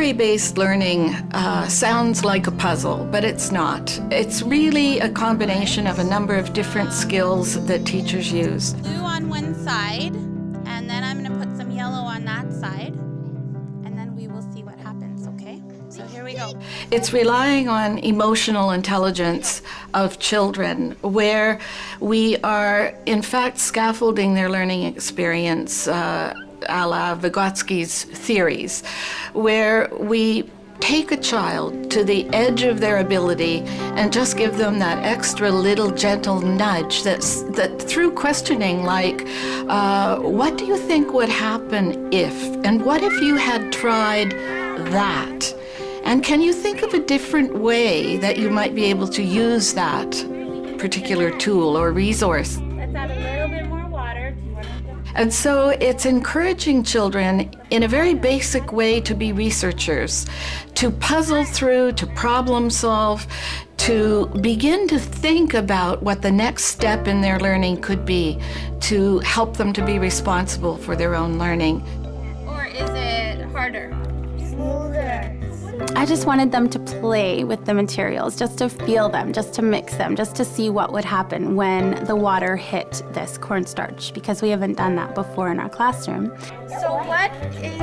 Inquiry-based learning sounds like a puzzle, but it's not. It's really a combination of a number of different skills that teachers use. Blue on one side, and then I'm going to put some yellow on that side, and then we will see what happens, okay? So here we go. It's relying on emotional intelligence of children, where we are, in fact, scaffolding their learning experience a la Vygotsky's theories, where we take a child to the edge of their ability and just give them that extra little gentle nudge that through questioning like, what do you think would happen if? And what if you had tried that? And can you think of a different way that you might be able to use that particular tool or resource? Let's add a little bit more water. And so it's encouraging children in a very basic way to be researchers, to puzzle through, to problem solve, to begin to think about what the next step in their learning could be, to help them to be responsible for their own learning. Or is it harder? I just wanted them to play with the materials, just to feel them, just to mix them, just to see what would happen when the water hit this cornstarch, because we haven't done that before in our classroom. So what if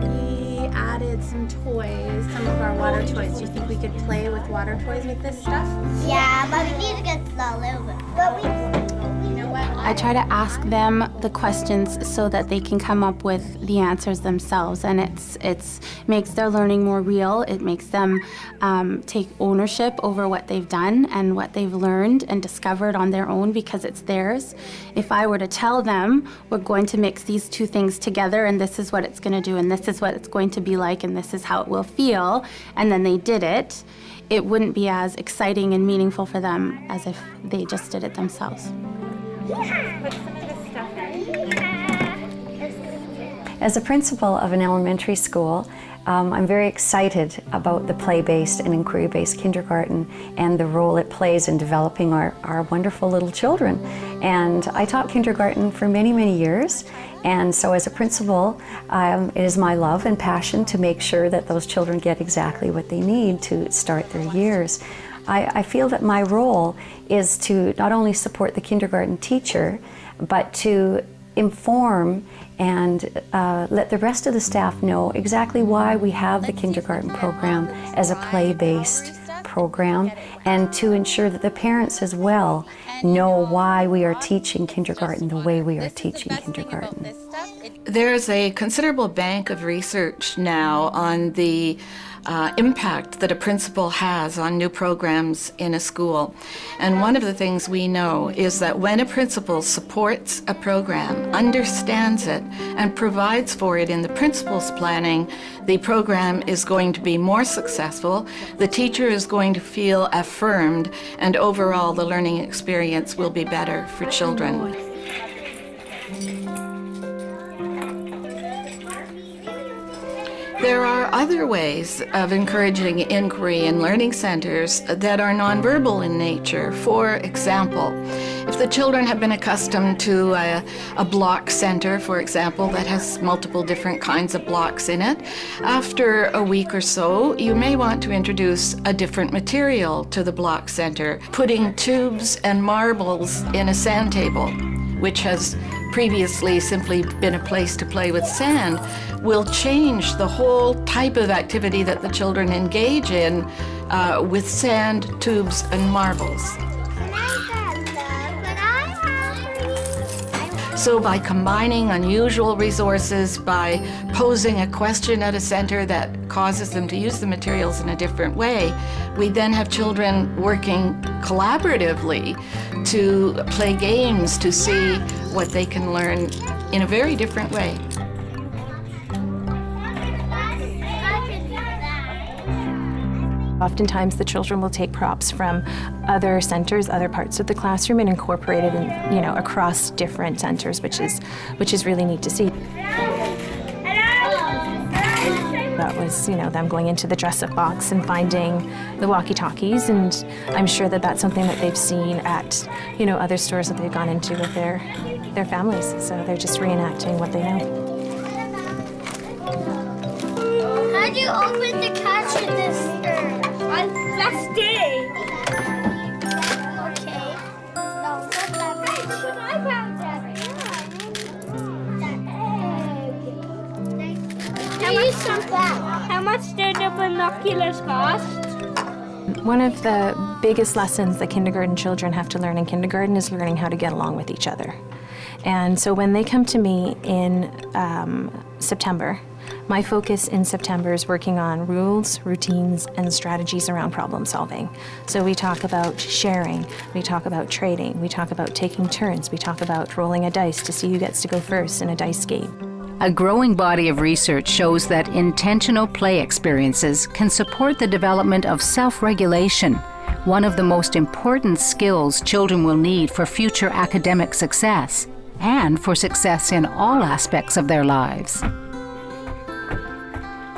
we added some toys, some of our water toys? Do you think we could play with water toys with this stuff? Yeah, but we need to get a little bit. But You know what? I try to ask them the questions so that they can come up with the answers themselves, and it's makes their learning more real. It makes them take ownership over what they've done and what they've learned and discovered on their own because it's theirs. If I were to tell them, we're going to mix these two things together and this is what it's going to do and this is what it's going to be like and this is how it will feel, and then they did it, it wouldn't be as exciting and meaningful for them as if they just did it themselves. Put some of this stuff in. As a principal of an elementary school, I'm very excited about the play-based and inquiry-based kindergarten and the role it plays in developing our wonderful little children. And I taught kindergarten for many, many years, and so as a principal, it is my love and passion to make sure that those children get exactly what they need to start their years. I feel that my role is to not only support the kindergarten teacher, but to inform and let the rest of the staff know exactly why we have the kindergarten program as a play-based program, and to ensure that the parents as well know why we are teaching kindergarten the way we are teaching kindergarten. There's a considerable bank of research now on the impact that a principal has on new programs in a school. And one of the things we know is that when a principal supports a program, understands it, and provides for it in the principal's planning, the program is going to be more successful, the teacher is going to feel affirmed, and overall the learning experience will be better for children. There are other ways of encouraging inquiry in learning centers that are nonverbal in nature. For example, if the children have been accustomed to a block center, for example, that has multiple different kinds of blocks in it, after a week or so, you may want to introduce a different material to the block center. Putting tubes and marbles in a sand table, which has previously simply been a place to play with sand, will change the whole type of activity that the children engage in with sand, tubes, and marbles. So by combining unusual resources, by posing a question at a center that causes them to use the materials in a different way, we then have children working collaboratively to play games to see what they can learn in a very different way. Oftentimes the children will take props from other centers, other parts of the classroom, and incorporate it in, across different centers, which is really neat to see. That was, them going into the dress-up box and finding the walkie-talkies, and I'm sure that that's something that they've seen at, other stores that they've gone into with their families. So they're just reenacting what they know. How'd you open the cash register? On last day. Okay. No, not that big. But I found that. How much did the binoculars cost? One of the biggest lessons that kindergarten children have to learn in kindergarten is learning how to get along with each other. And so when they come to me in September, my focus in September is working on rules, routines, and strategies around problem solving. So we talk about sharing, we talk about trading, we talk about taking turns, we talk about rolling a dice to see who gets to go first in a dice game. A growing body of research shows that intentional play experiences can support the development of self-regulation, one of the most important skills children will need for future academic success and for success in all aspects of their lives.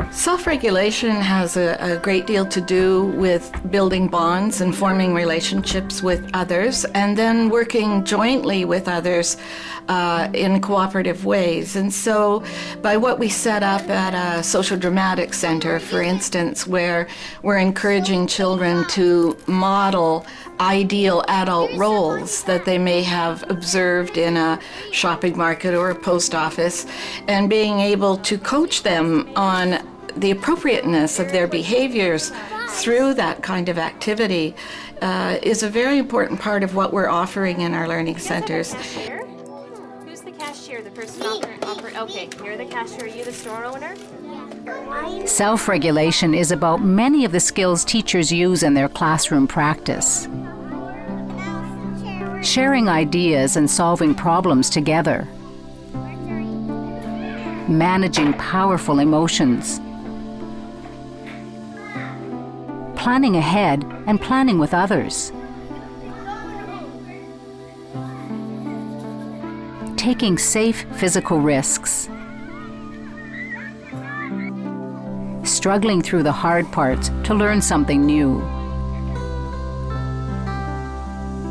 Self-regulation has a great deal to do with building bonds and forming relationships with others, and then working jointly with others in cooperative ways. And so by what we set up at a social dramatics center, for instance, where we're encouraging children to model ideal adult roles that they may have observed in a shopping market or a post office, and being able to coach them on the appropriateness of their behaviors through that kind of activity is a very important part of what we're offering in our learning centers. Who's the cashier? The person okay, you're the cashier. Are you the store owner? Self-regulation is about many of the skills teachers use in their classroom practice. Sharing ideas and solving problems together. Managing powerful emotions. Planning ahead and planning with others. Taking safe physical risks. Struggling through the hard parts to learn something new.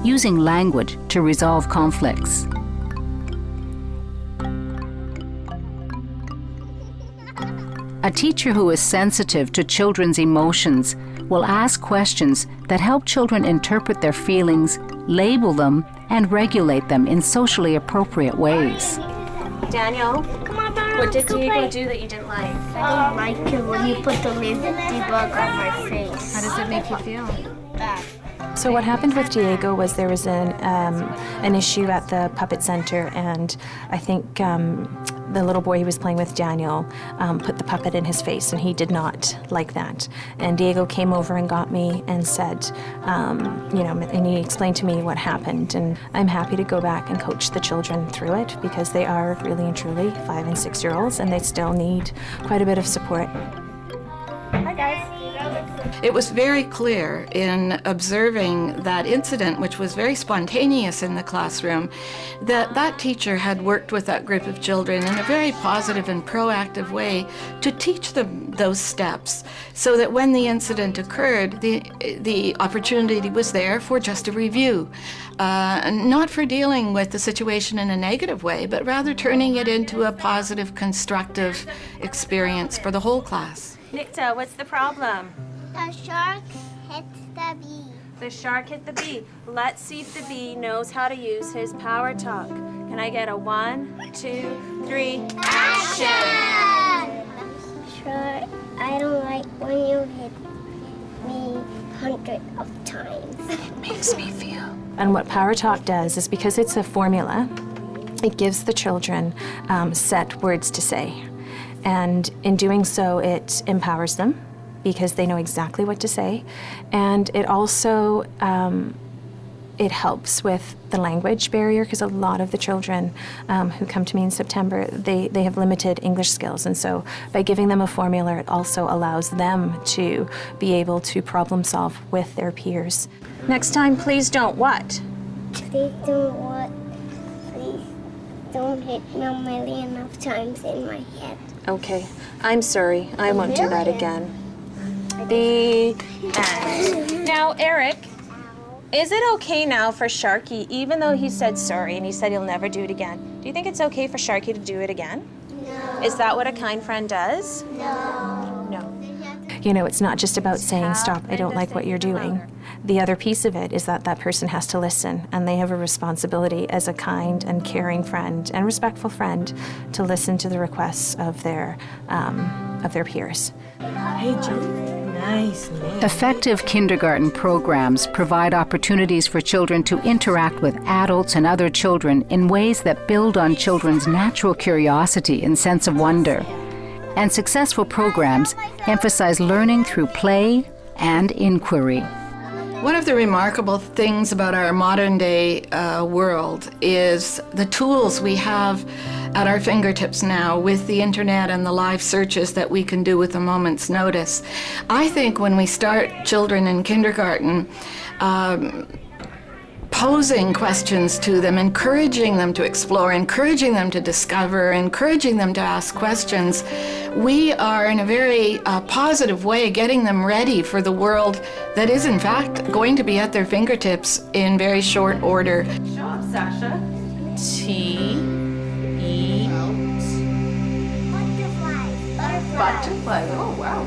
Using language to resolve conflicts. A teacher who is sensitive to children's emotions will ask questions that help children interpret their feelings, label them, and regulate them in socially appropriate ways. Daniel, Come on, Mom, what did let's go Diego play. do that you didn't like? I don't like it when you put the ladybug on my face. How does it make you feel? Bad. So what happened with Diego was there was an issue at the puppet center, and I think the little boy who was playing with Daniel put the puppet in his face, and he did not like that. And Diego came over and got me and said, and he explained to me what happened. And I'm happy to go back and coach the children through it because they are really and truly 5- and 6-year-olds, and they still need quite a bit of support. Hi, guys. It was very clear in observing that incident, which was very spontaneous in the classroom, that that teacher had worked with that group of children in a very positive and proactive way to teach them those steps, so that when the incident occurred, the opportunity was there for just a review, not for dealing with the situation in a negative way, but rather turning it into a positive, constructive experience for the whole class. Nikta, what's the problem? The shark hit the bee. The shark hit the bee. Let's see if the bee knows how to use his power talk. Can I get a 1, 2, 3, action? Sure, I don't like when you hit me hundreds of times. And what Power Talk does is, because it's a formula, it gives the children set words to say. And in doing so, it empowers them because they know exactly what to say. And it also, it helps with the language barrier, because a lot of the children who come to me in September, they have limited English skills. And so by giving them a formula, it also allows them to be able to problem solve with their peers. Next time, please don't what? Please don't hit me a million of times in my head. Okay, I'm sorry. I won't do that again. The end. Now, Eric, is it okay now for Sharky, even though he said sorry and he said he'll never do it again, do you think it's okay for Sharky to do it again? No. Is that what a kind friend does? No. No. You know, it's not just about saying, stop, I don't like what you're doing. The other piece of it is that that person has to listen, and they have a responsibility as a kind and caring friend and respectful friend to listen to the requests of their peers. Hey, Julie. Nice. Effective kindergarten programs provide opportunities for children to interact with adults and other children in ways that build on children's natural curiosity and sense of wonder. And successful programs emphasize learning through play and inquiry. One of the remarkable things about our modern day world is the tools we have at our fingertips now with the internet and the live searches that we can do with a moment's notice. I think when we start children in kindergarten, posing questions to them, encouraging them to explore, encouraging them to discover, encouraging them to ask questions, we are in a very positive way getting them ready for the world that is in fact going to be at their fingertips in very short order. Show up, Sasha. T-E. Butterfly. Butterfly. Oh, wow.